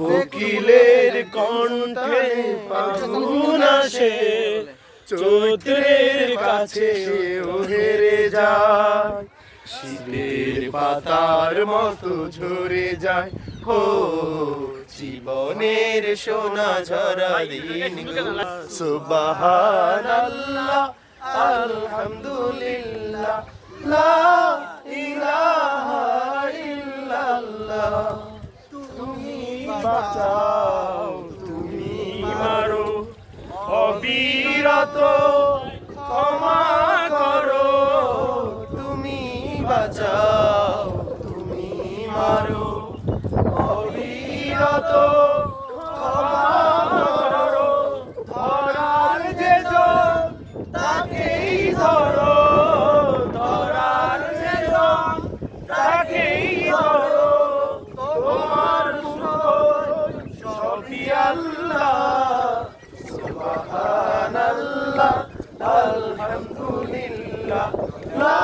কোকিলের কণ্ঠে ফাগুন আসে, চৈত্রের কাছে ও হেরে যায়, শীতের পাতার মতো ঝরে যায়। হো জীবনের সোনা ঝরা দিন, সুবহানাল্লাহ আলহামদুলিল্লাহ লা ইলাহা ইল্লাল্লাহ। তুমি বাঁচাও, তুমি মারো, অবিরত ক্ষমা করো। তুমি বাঁচাও, তুমি মারো, অবিরত ক্ষমা করো। ধরার যে জন তাকেই ধরো, ধরার যে জন তাকেই ধরো। তোমার সবই আল্লাহ, সুবহানাল্লাহ আলহামদুলিল্লাহ লা